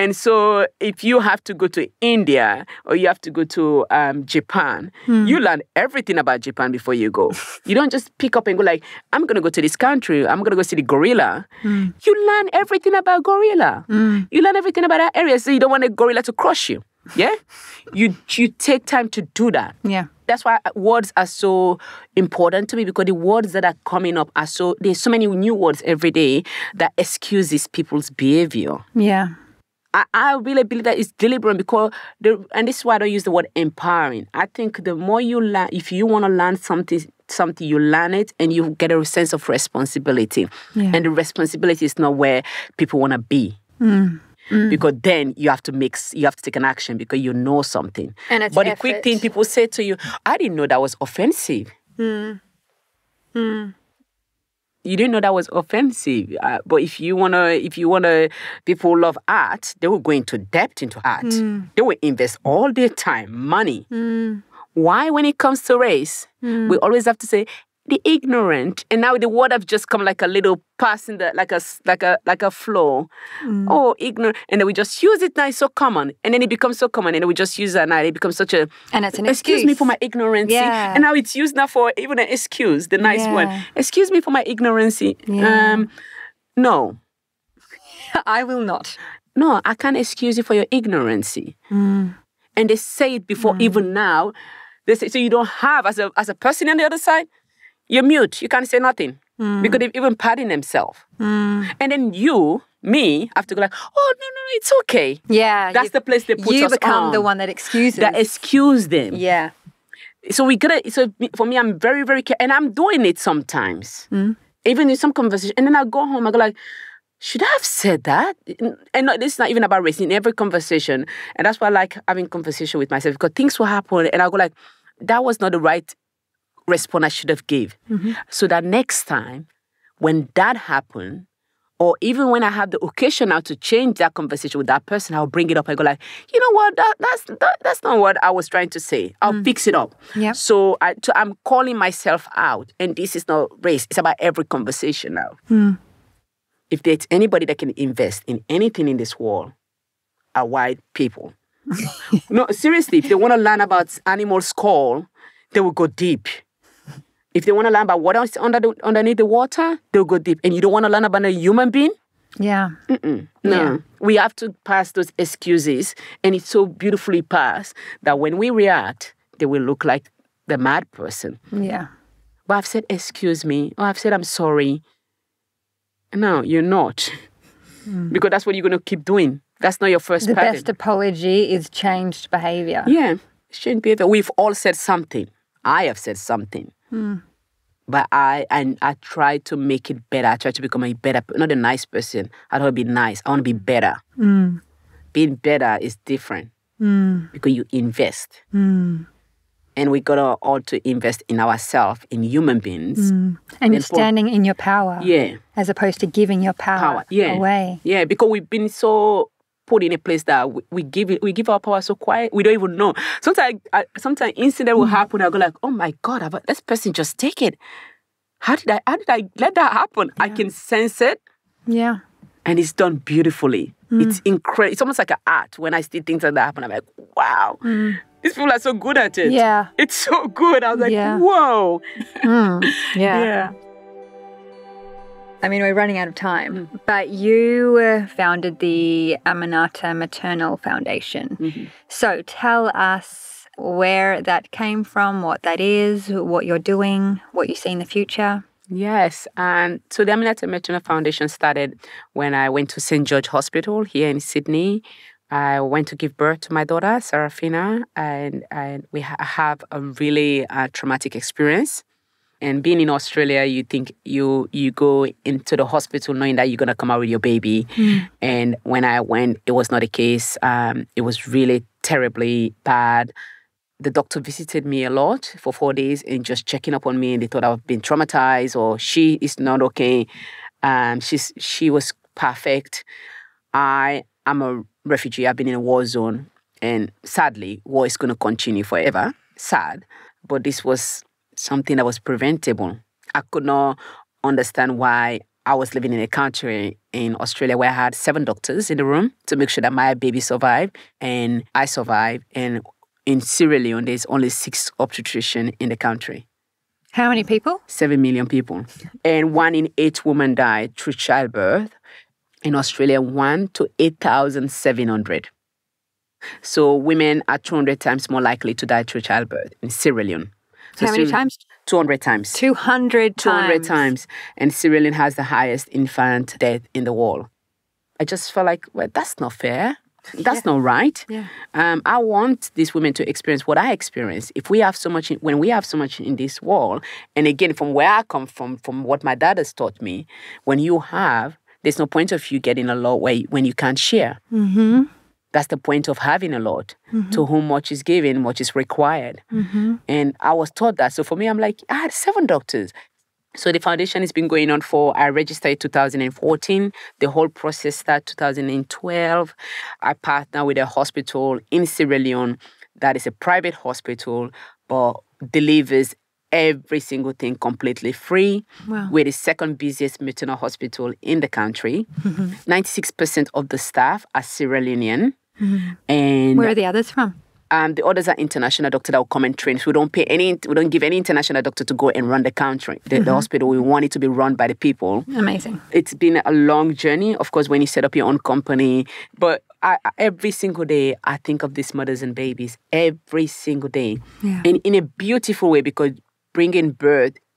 B: And so if you have to go to India or you have to go to Japan, you learn everything about Japan before you go. You don't just pick up and go like, I'm going to go to this country. I'm going to go see the gorilla. You learn everything about gorilla. You learn everything about that area. So you don't want a gorilla to crush you. Yeah? You take time to do that.
A: Yeah.
B: That's why words are so important to me, because the words that are coming up there's so many new words every day that excuses people's behavior. Yeah. I really believe that it's deliberate because, and this is why I don't use the word empowering. I think the more you learn, if you want to learn something, you learn it and you get a sense of responsibility. Yeah. And the responsibility is not where people want to be. Because then you have to take an action because you know something.
A: And it's
B: but the quick thing people say to you, I didn't know that was offensive. You didn't know that was offensive. But if you wanna, people love art, they will go into depth into art. They will invest all their time, money. Why, when it comes to race, we always have to say, the ignorant, and now the word have just come like a little pass in the like a flow. Oh, ignorant, and then we just use it now. It's so common, and then it becomes so common, and then we just use that now. It becomes such a
A: and it's an
B: excuse me for my ignorance.
A: Yeah.
B: And now it's used now for even an excuse, the nice one. Excuse me for my ignorance.
A: Yeah.
B: No,
A: I will not.
B: No, I can't excuse you for your ignorance. And they say it before even now. They say, so you don't have as a person on the other side. You're mute. You can't say nothing. Because they've even pardoned themselves. And then me, have to go like, oh, no, it's okay.
A: Yeah.
B: That's the place they put us on.
A: You become the one that excuses.
B: That excuse them.
A: Yeah.
B: So for me, I'm very, very careful. And I'm doing it sometimes. Even in some conversation. And then I go home, I go like, should I have said that? And no, this is not even about race. In every conversation. And that's why I like having conversation with myself. Because things will happen. And I'll go like, that was not the right response I should have gave. So that next time when that happened, or even when I have the occasion now to change that conversation with that person, I'll bring it up. I go like, you know what, that's not what I was trying to say. I'll fix it up.
A: Yep.
B: So I'm calling myself out, and this is not race. It's about every conversation now. If there's anybody that can invest in anything in this world, are white people. No, seriously, if they want to learn about animal skull, they will go deep. If they want to learn about what else underneath the water, they'll go deep. And you don't want to learn about a human being?
A: Yeah.
B: No. Yeah. We have to pass those excuses. And it's so beautifully passed that when we react, they will look like the mad person.
A: Yeah.
B: But I've said, excuse me. Or I've said, I'm sorry. No, you're not. Because that's what you're going to keep doing. That's not your first pattern.
A: The best apology is changed behavior.
B: Yeah. Changed behavior. We've all said something. I have said something. But I try to make it better. I try to become a better, not a nice person. I don't want to be nice. I want to be better. Being better is different because you invest. And we got to all to invest in ourselves, in human beings.
A: And you're standing in your power.
B: Yeah.
A: As opposed to giving your power away.
B: Yeah, because we've been so put in a place that we give our power so quiet, we don't even know. Sometimes incident will happen, I go like, oh my God, this person just take it. how did I let that happen? I can sense it.
A: Yeah.
B: And it's done beautifully. It's incredible. It's almost like an art. When I see things like that happen, I'm like, wow, these people are so good at it.
A: Yeah.
B: It's so good. I was like, whoa.
A: Yeah. I mean, we're running out of time, but you founded the Aminata Maternal Foundation. So tell us where that came from, what that is, what you're doing, what you see in the future.
B: Yes, and so the Aminata Maternal Foundation started when I went to St. George Hospital here in Sydney. I went to give birth to my daughter, Serafina, and we have a really traumatic experience. And being in Australia, you think you go into the hospital knowing that you're going to come out with your baby. And when I went, it was not the case. It was really terribly bad. The doctor visited me a lot for 4 days and just checking up on me. And they thought I've been traumatized or she is not okay. She was perfect. I am a refugee. I've been in a war zone. And sadly, war is going to continue forever. Sad. But this was something that was preventable. I could not understand why I was living in a country in Australia where I had 7 doctors in the room to make sure that my baby survived. And I survived. And in Sierra Leone, there's only 6 obstetricians in the country.
A: How many people?
B: 7 million people. And 1 in 8 women died through childbirth. In Australia, 1 to 8,700. So women are 200 times more likely to die through childbirth in Sierra Leone. So
A: how many times?
B: 200 times.
A: 200 times.
B: 200 times. And Sierra Leone has the highest infant death in the world. I just felt like, well, that's not fair. That's not right. I want these women to experience what I experienced. If we have so much, when we have so much in this world, and again, from where I come from what my dad has taught me, when you have, there's no point of you getting a lot when you can't share. That's the point of having a lot. To whom much is given, much is required. And I was taught that. So for me, I'm like, I had 7 doctors. So the foundation has been going on I registered in 2014. The whole process started 2012. I partnered with a hospital in Sierra Leone that is a private hospital, but delivers every single thing completely free.
A: Wow.
B: We're the second busiest maternal hospital in the country. 96% of the staff are Sierra Leonean. And
A: where are the others from?
B: The others are international doctors that will come and train. So we don't give any international doctor to go and run the country, the hospital. We want it to be run by the people.
A: Amazing.
B: It's been a long journey, of course, when you set up your own company. But every single day, I think of these mothers and babies. Every single day.
A: Yeah.
B: And in a beautiful way, because bringing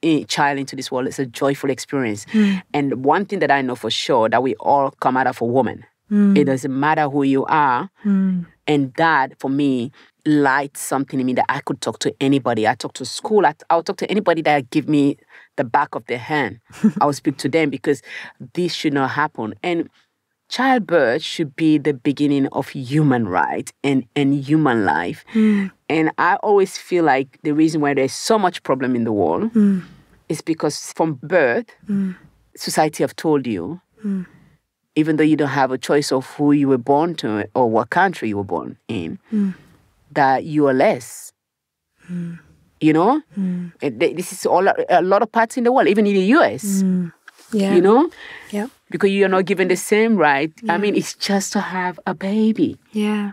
B: a child into this world is a joyful experience. And one thing that I know for sure, that we all come out of a woman. It doesn't matter who you are. And that, for me, lights something in me that I could talk to anybody. I talk to school. I'll talk to anybody that give me the back of their hand. I'll speak to them because this should not happen. And childbirth should be the beginning of human rights and human life. And I always feel like the reason why there's so much problem in the world is because from birth, society have told you, even though you don't have a choice of who you were born to or what country you were born in, that you are less. You know? This is a lot of parts in the world, even in the US.
A: Yeah.
B: You know?
A: Yeah.
B: Because you are not given the same right. I mean, it's just to have a baby.
A: Yeah.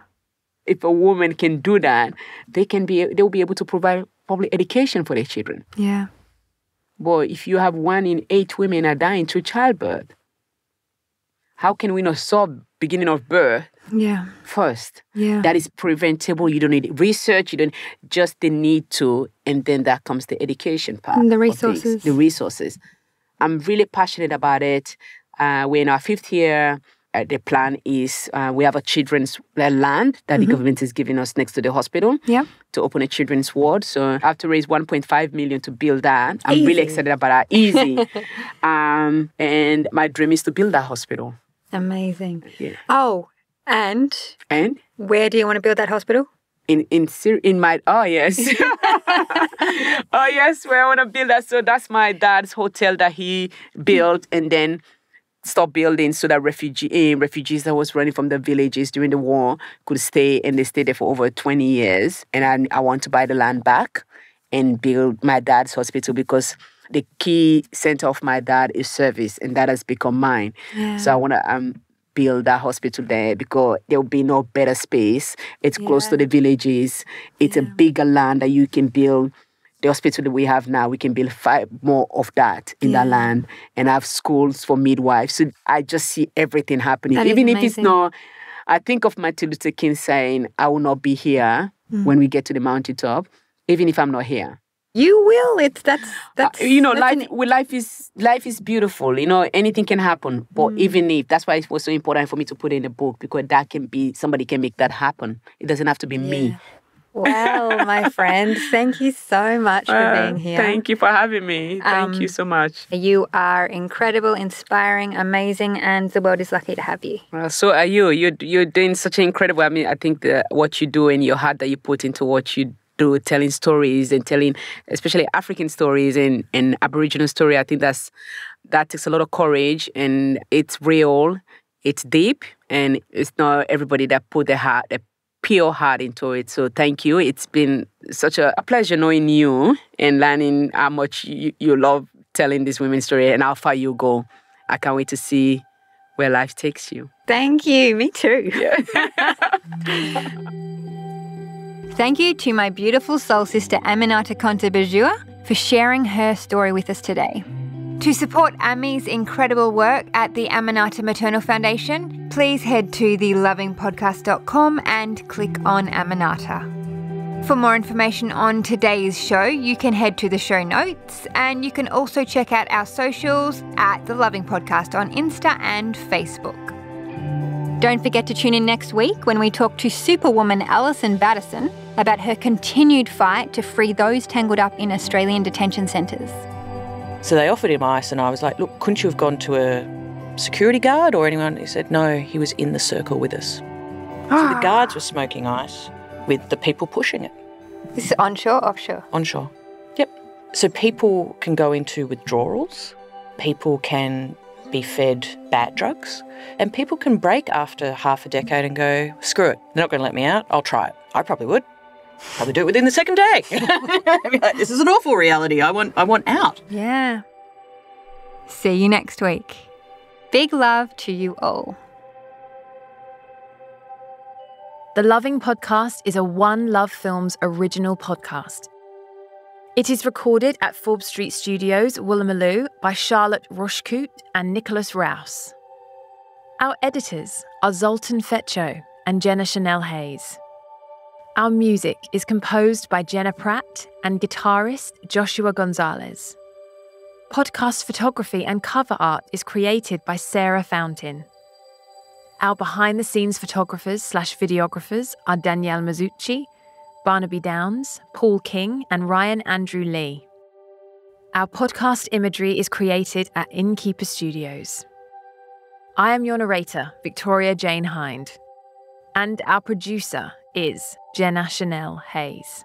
B: If a woman can do that, they'll be able to provide probably education for their children.
A: Yeah.
B: But if you have 1 in 8 women are dying through childbirth, how can we not solve beginning of birth first?
A: Yeah.
B: That is preventable. You don't need research. You don't just the need to, and then that comes the education part.
A: And the resources.
B: The resources. I'm really passionate about it. We're in our 5th year. The plan is we have a children's land that the government is giving us next to the hospital to open a children's ward. So I have to raise 1.5 million to build that. I'm really excited about that. Easy. And my dream is to build that hospital.
A: Amazing.
B: Yeah.
A: Oh, and where do you want to build that hospital?
B: Oh yes. Oh yes, where I want to build that. So that's my dad's hotel that he built and then stopped building so that refugees that was running from the villages during the war could stay, and they stayed there for over 20 years. And I want to buy the land back and build my dad's hospital because the key center of my dad is service, and that has become mine.
A: Yeah.
B: So I want to build that hospital there because there will be no better space. It's close to the villages. It's a bigger land that you can build. The hospital that we have now, we can build 5 more of that in that land and have schools for midwives. So I just see everything happening.
A: That
B: Even
A: is
B: if it's
A: amazing.
B: not, I think of Martin Luther King saying, I will not be here when we get to the mountaintop, even if I'm not here.
A: You will. That's
B: life is beautiful. Anything can happen. But even if, that's why it was so important for me to put in the book, because that can be, somebody can make that happen. It doesn't have to be me.
A: Well, my friend, thank you so much for being here.
B: Thank you for having me. Thank you so much.
A: You are incredible, inspiring, amazing, and the world is lucky to have you.
B: So are you. You're doing such an incredible, I think what you do and your heart that you put into what you do, telling stories and telling, especially African stories and Aboriginal story, I think that takes a lot of courage, and it's real, it's deep, and it's not everybody that put their pure heart into it. So thank you. It's been such a pleasure knowing you and learning how much you love telling this women's story and how far you go. I can't wait to see where life takes you.
A: Thank you. Me too.
B: Yeah.
A: Thank you to my beautiful soul sister Aminata Conteh-Biger for sharing her story with us today. To support Ami's incredible work at the Aminata Maternal Foundation, please head to thelovingpodcast.com and click on Aminata. For more information on today's show, you can head to the show notes, and you can also check out our socials at The Loving Podcast on Insta and Facebook. Don't forget to tune in next week when we talk to Superwoman Alison Battison about her continued fight to free those tangled up in Australian detention centres.
C: So they offered him ice, and I was like, look, couldn't you have gone to a security guard or anyone? He said, no, he was in the circle with us. So the guards were smoking ice with the people pushing it.
A: This is onshore, offshore?
C: Onshore. Yep. So people can go into withdrawals. People can be fed bad drugs. And people can break after half a decade and go, screw it, they're not going to let me out, I'll try it. I probably would. Probably do it within the second day. This is an awful reality. I want out.
A: Yeah. See you next week. Big love to you all.
D: The Loving Podcast is a One Love Films original podcast. It is recorded at Forbes Street Studios, Woolloomooloo by Charlotte Rochecouste and Nicholas Rowse. Our editors are Zoltan Fetcho and Jenna Chanel Hayes. Our music is composed by Jenna Pratt and guitarist Joshua Gonzalez. Podcast photography and cover art is created by Sarah Fountain. Our behind-the-scenes photographers/videographers are Danielle Mazzucci, Barnaby Downs, Paul King and Ryan Andrew Lee. Our podcast imagery is created at Innkeeper Studios. I am your narrator, Victoria Jane Hind, and our producer is Jenna Chanel Hayes.